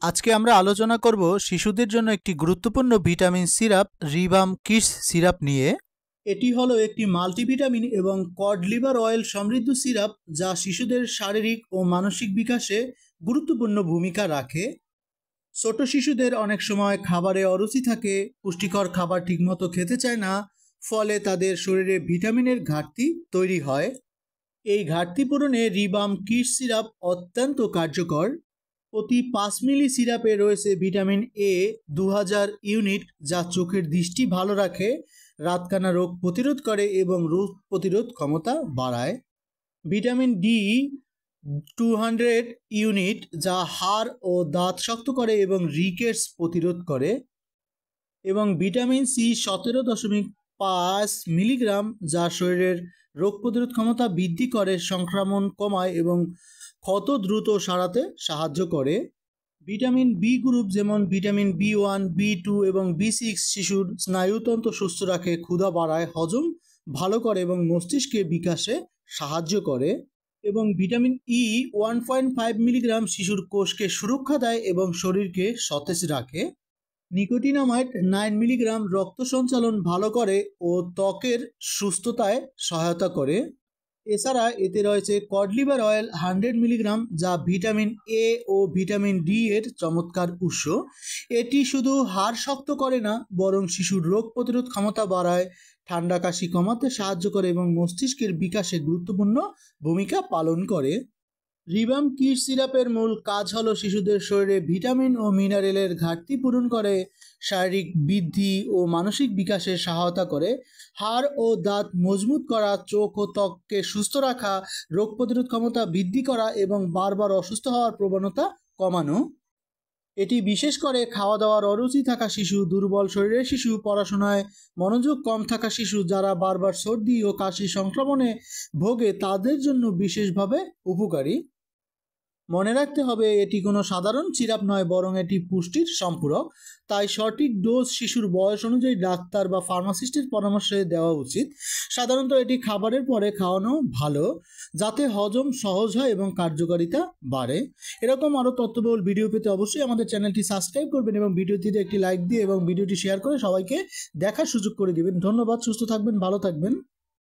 আজকে আমরা আলোচনা করব শিশুদের জন্য একটি গুরুত্বপূর্ণ ভিটামিন সিরাপ রিবাম কিডস সিরাপ নিয়ে। এটি হলো একটি মাল্টিভিটামিন এবং কড লিভার অয়েল সমৃদ্ধ সিরাপ যা শিশুদের শারীরিক ও মানসিক বিকাশে গুরুত্বপূর্ণ ভূমিকা রাখে। ছোট শিশুদের অনেক সময় খাবারে অরুচি থাকে, পুষ্টিকর খাবার ঠিকমতো খেতে চায় না, ফলে তাদের শরীরে ভিটামিনের ঘাটতি তৈরি হয়। এই ঘাটতি পূরণে রিবাম কিডস সিরাপ অত্যন্ত কার্যকর। প্রতি 5 মিলি সিরাপে রয়েছে ভিটামিন এ 2000 ইউনিট, যা চোখের দৃষ্টি ভালো রাখে, রাতকানা রোগ প্রতিরোধ করে এবং রোগ প্রতিরোধ ক্ষমতা বাড়ায়। ভিটামিন ডি 200 ইউনিট, যা হাড় ও দাঁত শক্ত করে এবং রিকেটস প্রতিরোধ করে। এবং ভিটামিন সি 17.5 মিলিগ্রাম, যা শরীরের রোগ প্রতিরোধ ক্ষমতা বৃদ্ধি করে, সংক্রমণ কমায় এবং ক্ষত দ্রুত সারাতে সাহায্য করে। ভিটামিন বি গ্রুপ যেমন ভিটামিন বি1, বি2 এবং বি6 শিশুর স্নায়ুতন্ত্র সুস্থ রাখে, ক্ষুধা বাড়ায়, হজম ভালো করে এবং মস্তিষ্কের বিকাশে সাহায্য করে। এবং ভিটামিন ই 1.5 মিলিগ্রাম শিশুর কোষকে সুরক্ষা দেয় এবং শরীরকে সতেজ রাখে। নিকোটিনামাইড 9 মিলিগ্রাম রক্ত সঞ্চালন ভালো করে ও ত্বকের সুস্থতায় সহায়তা করে। এছাড়া এতে রয়েছে কড লিভার অয়েল 100 মিলিগ্রাম, যা ভিটামিন এ ও ভিটামিন ডি এর চমৎকার উৎস। এটি শুধু হাড় শক্ত করে না, বরং শিশুর রোগ প্রতিরোধ ক্ষমতা বাড়ায়, ঠান্ডা কাশি কমাতে সাহায্য করে এবং মস্তিষ্কের বিকাশে গুরুত্বপূর্ণ ভূমিকা পালন করে। রিবাম কিডস সিরাপের মূল কাজ হলো শিশুদের শরীরে ভিটামিন ও মিনারেলের ঘাটতি পূরণ করে, শারীরিক বৃদ্ধি ও মানসিক বিকাশে সহায়তা করে, হাড় ও দাঁত মজবুত করা, চোখ ও ত্বককে সুস্থ রাখা, রোগ প্রতিরোধ ক্ষমতা বৃদ্ধি করা এবং বারবার অসুস্থ হওয়ার প্রবণতা কমানো। এটি বিশেষ করে খাওয়া দাওয়ার অরুচি থাকা শিশু, দুর্বল শরীরের শিশু, পড়াশোনায় মনোযোগ কম থাকা শিশু, যারা বারবার সর্দি ও কাশি সংক্রমণে ভোগে, তাদের জন্য বিশেষভাবে উপকারী। মনে রাখতে হবে, এটি কোনো সাধারণ সিরাপ নয়, বরং এটি পুষ্টির সম্পূরক। তাই সঠিক ডোজ শিশুর বয়স অনুযায়ী ডাক্তার বা ফার্মাসিস্টের পরামর্শে দেওয়া উচিত। সাধারণত এটি খাবারের পরে খাওয়ানো ভালো, যাতে হজম সহজ হয় এবং কার্যকারিতা বাড়ে। এরকম আরও তথ্যবহুল ভিডিও পেতে অবশ্যই আমাদের চ্যানেলটি সাবস্ক্রাইব করবেন এবং ভিডিওটিতে একটি লাইক দিয়ে এবং ভিডিওটি শেয়ার করে সবাইকে দেখার সুযোগ করে দিবেন। ধন্যবাদ। সুস্থ থাকবেন, ভালো থাকবেন।